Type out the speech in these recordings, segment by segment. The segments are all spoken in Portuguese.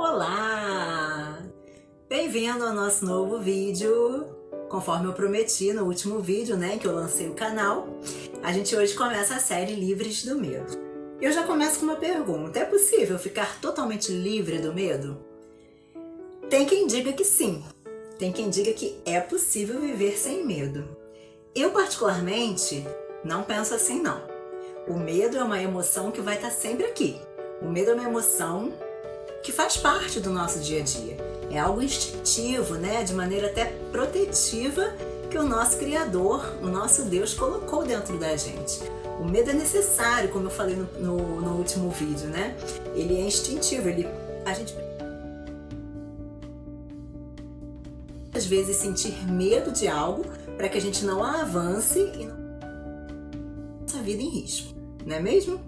Olá! Bem-vindo ao nosso novo vídeo. Conforme eu prometi no último vídeo, que eu lancei o canal, a gente hoje começa a série Livres do Medo. Eu já começo com uma pergunta: é possível ficar totalmente livre do medo? Tem quem diga que sim, tem quem diga que é possível viver sem medo. Eu particularmente não penso assim não. O medo é uma emoção que vai estar sempre aqui. O medo é uma emoção que faz parte do nosso dia a dia. É algo instintivo, de maneira até protetiva, que o nosso Criador, o nosso Deus, colocou dentro da gente. O medo é necessário, como eu falei no último vídeo, Ele é instintivo, a gente às vezes sentir medo de algo para que a gente não avance e não nossa vida em risco, não é mesmo?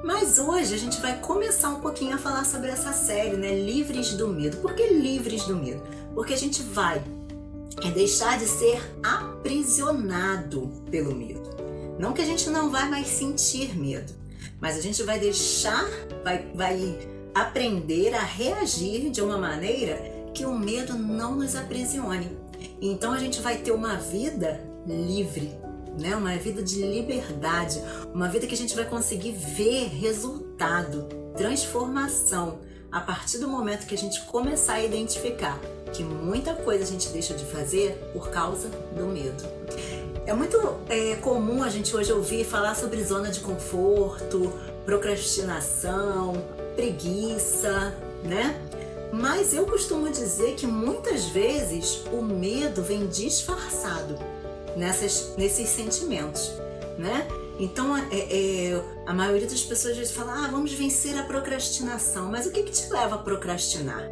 Mas hoje a gente vai começar um pouquinho a falar sobre essa série, Livres do Medo. Por que livres do medo? Porque a gente vai deixar de ser aprisionado pelo medo. Não que a gente não vai mais sentir medo, mas a gente vai vai aprender a reagir de uma maneira que o medo não nos aprisione. Então a gente vai ter uma vida livre, uma vida de liberdade, uma vida que a gente vai conseguir ver resultado, transformação, a partir do momento que a gente começar a identificar que muita coisa a gente deixa de fazer por causa do medo. É muito comum a gente hoje ouvir falar sobre zona de conforto, procrastinação, preguiça, Mas eu costumo dizer que muitas vezes o medo vem disfarçado nesses sentimentos, Então, a maioria das pessoas às vezes fala: vamos vencer a procrastinação. Mas o que te leva a procrastinar?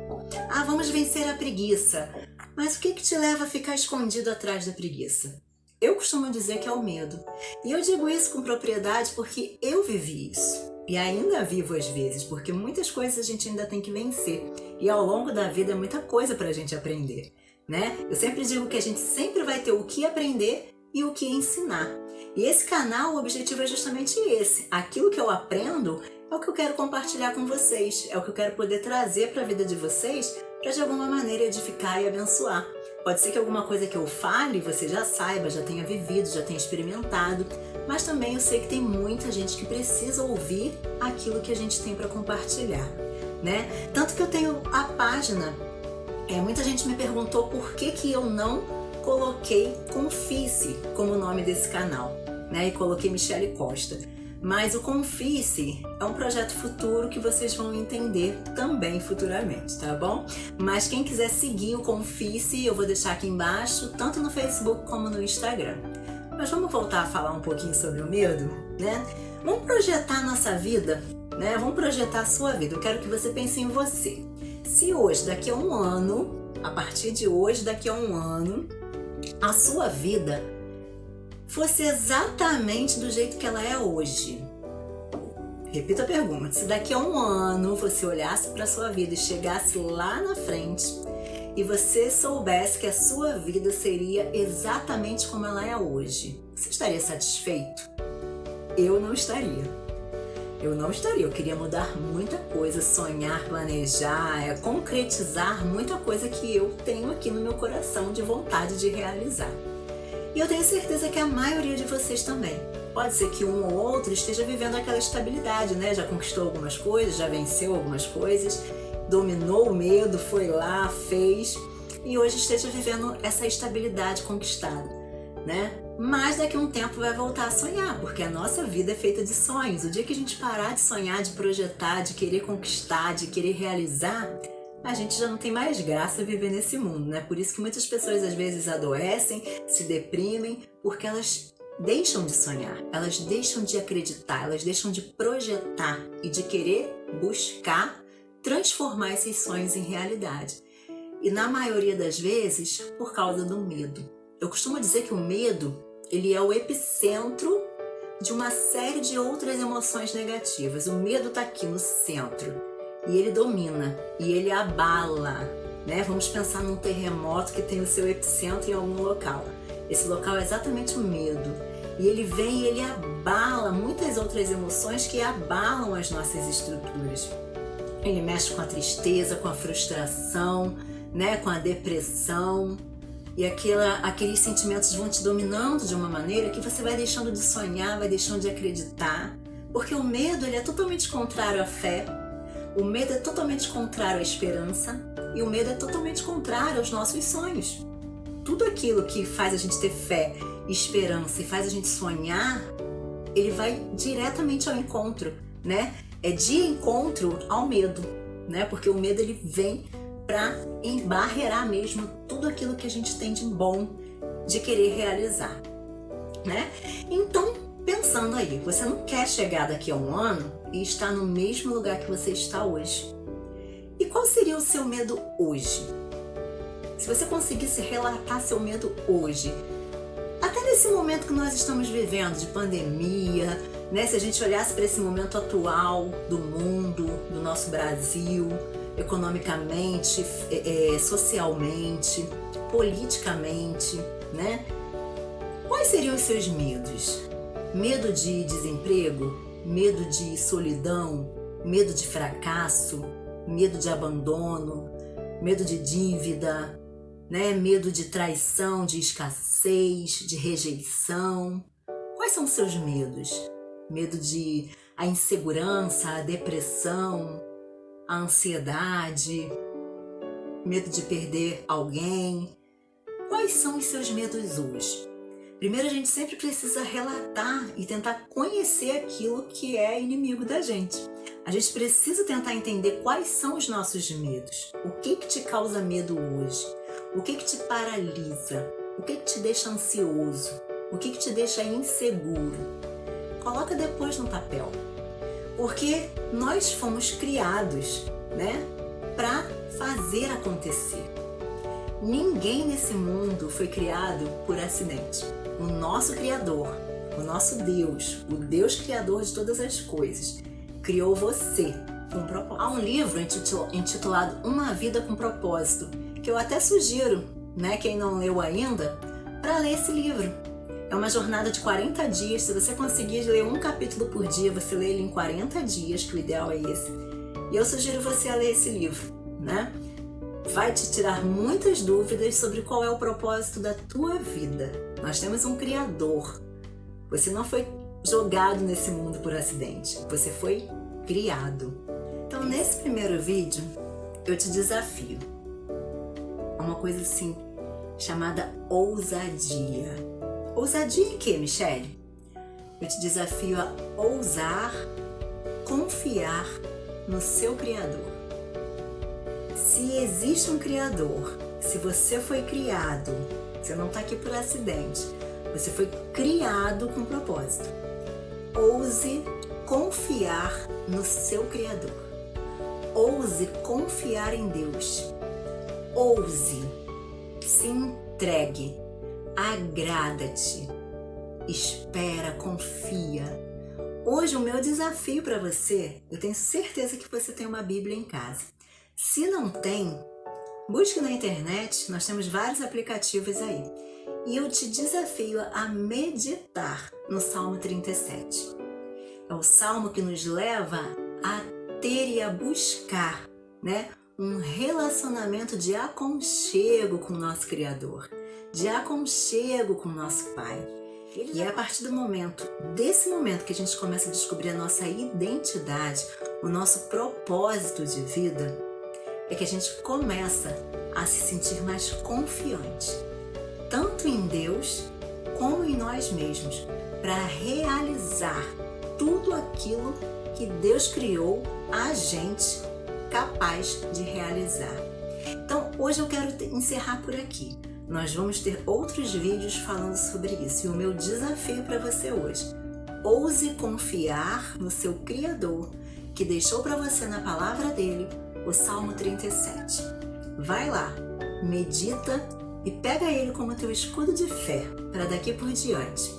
Vamos vencer a preguiça. Mas o que te leva a ficar escondido atrás da preguiça? Eu costumo dizer que é o medo. E eu digo isso com propriedade porque eu vivi isso. E ainda vivo às vezes, porque muitas coisas a gente ainda tem que vencer. E ao longo da vida é muita coisa para a gente aprender, Eu sempre digo que a gente sempre vai ter o que aprender e o que ensinar. E esse canal, o objetivo é justamente esse. Aquilo que eu aprendo é o que eu quero compartilhar com vocês. É o que eu quero poder trazer para a vida de vocês para de alguma maneira edificar e abençoar. Pode ser que alguma coisa que eu fale você já saiba, já tenha vivido, já tenha experimentado. Mas também eu sei que tem muita gente que precisa ouvir aquilo que a gente tem para compartilhar, Tanto que eu tenho a página. Muita gente me perguntou por que eu não coloquei Confie-se como nome desse canal, E coloquei Michele Costa. Mas o Confie-se é um projeto futuro que vocês vão entender também futuramente, tá bom? Mas quem quiser seguir o Confie-se, eu vou deixar aqui embaixo, tanto no Facebook como no Instagram. Mas vamos voltar a falar um pouquinho sobre o medo, Vamos projetar a nossa vida, Vamos projetar a sua vida. Eu quero que você pense em você. Se hoje, daqui a um ano, a partir de hoje, daqui a um ano, a sua vida fosse exatamente do jeito que ela é hoje. Repito a pergunta: se daqui a um ano você olhasse para a sua vida e chegasse lá na frente e você soubesse que a sua vida seria exatamente como ela é hoje, você estaria satisfeito? Eu não estaria. Eu queria mudar muita coisa, sonhar, planejar, concretizar muita coisa que eu tenho aqui no meu coração de vontade de realizar. E eu tenho certeza que a maioria de vocês também. Pode ser que um ou outro esteja vivendo aquela estabilidade, Já conquistou algumas coisas, já venceu algumas coisas, dominou o medo, foi lá, fez, e hoje esteja vivendo essa estabilidade conquistada, Mas daqui a um tempo vai voltar a sonhar, porque a nossa vida é feita de sonhos. O dia que a gente parar de sonhar, de projetar, de querer conquistar, de querer realizar, a gente já não tem mais graça viver nesse mundo, Por isso que muitas pessoas às vezes adoecem, se deprimem, porque elas deixam de sonhar, elas deixam de acreditar, elas deixam de projetar e de querer buscar transformar esses sonhos em realidade. E na maioria das vezes, por causa do medo. Eu costumo dizer que o medo, ele é o epicentro de uma série de outras emoções negativas. O medo está aqui no centro e ele domina e ele abala, Vamos pensar num terremoto que tem o seu epicentro em algum local. Esse local é exatamente o medo. E ele vem e ele abala muitas outras emoções que abalam as nossas estruturas. Ele mexe com a tristeza, com a frustração, né? Com a depressão. E aqueles sentimentos vão te dominando de uma maneira que você vai deixando de sonhar, vai deixando de acreditar. Porque o medo, ele é totalmente contrário à fé. O medo é totalmente contrário à esperança. E o medo é totalmente contrário aos nossos sonhos. Tudo aquilo que faz a gente ter fé, esperança e faz a gente sonhar, ele vai diretamente ao encontro, né? É de encontro ao medo, né? Porque o medo, ele vem para embarrear mesmo tudo aquilo que a gente tem de bom, de querer realizar, né? Então, pensando aí, você não quer chegar daqui a um ano e estar no mesmo lugar que você está hoje. E qual seria o seu medo hoje? Se você conseguisse relatar seu medo hoje, até nesse momento que nós estamos vivendo de pandemia, né? Se a gente olhasse para esse momento atual do mundo, do nosso Brasil, economicamente, socialmente, politicamente, né? Quais seriam os seus medos? Medo de desemprego? Medo de solidão? Medo de fracasso? Medo de abandono? Medo de dívida? Né? Medo de traição, de escassez, de rejeição? Quais são os seus medos? Medo de a insegurança, a depressão, a ansiedade, medo de perder alguém. Quais são os seus medos hoje? Primeiro, a gente sempre precisa relatar e tentar conhecer aquilo que é inimigo da gente. A gente precisa tentar entender quais são os nossos medos. O que te causa medo hoje? O que te paralisa? O que te deixa ansioso? O que te deixa inseguro? Coloca depois no papel. Porque nós fomos criados, né, para fazer acontecer. Ninguém nesse mundo foi criado por acidente. O nosso Criador, o nosso Deus, o Deus Criador de todas as coisas, criou você com um propósito. Há um livro intitulado Uma Vida com Propósito, que eu até sugiro, né, quem não leu ainda, para ler esse livro. É uma jornada de 40 dias. Se você conseguir ler um capítulo por dia, você lê ele em 40 dias, que o ideal é esse. E eu sugiro você a ler esse livro, né? Vai te tirar muitas dúvidas sobre qual é o propósito da tua vida. Nós temos um Criador. Você não foi jogado nesse mundo por acidente. Você foi criado. Então, nesse primeiro vídeo, eu te desafio a uma coisa assim, chamada ousadia. Ousadia em quê, Michele? Eu te desafio a ousar confiar no seu Criador. Se existe um Criador, se você foi criado, você não está aqui por acidente, você foi criado com propósito. Ouse confiar no seu Criador. Ouse confiar em Deus. Ouse, se entregue. Agrada-te, espera, confia. Hoje o meu desafio para você, eu tenho certeza que você tem uma Bíblia em casa. Se não tem, busque na internet, nós temos vários aplicativos aí. E eu te desafio a meditar no Salmo 37. É o salmo que nos leva a ter e a buscar, né, um relacionamento de aconchego com o nosso Criador, de aconchego com o nosso Pai. E é a partir desse momento que a gente começa a descobrir a nossa identidade, o nosso propósito de vida, é que a gente começa a se sentir mais confiante, tanto em Deus como em nós mesmos, para realizar tudo aquilo que Deus criou a gente capaz de realizar. Então, hoje eu quero encerrar por aqui. Nós vamos ter outros vídeos falando sobre isso. E o meu desafio para você hoje: ouse confiar no seu Criador, que deixou para você na palavra dele o Salmo 37. Vai lá, medita e pega ele como teu escudo de fé para daqui por diante,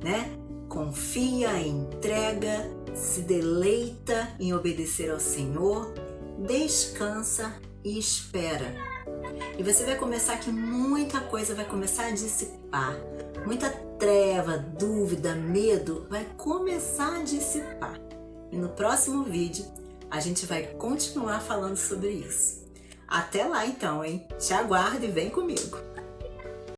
né? Confia, entrega, se deleita em obedecer ao Senhor, descansa e espera. E você vai começar que muita coisa vai começar a dissipar. Muita treva, dúvida, medo vai começar a dissipar. E no próximo vídeo a gente vai continuar falando sobre isso. Até lá então, hein? Te aguardo e vem comigo!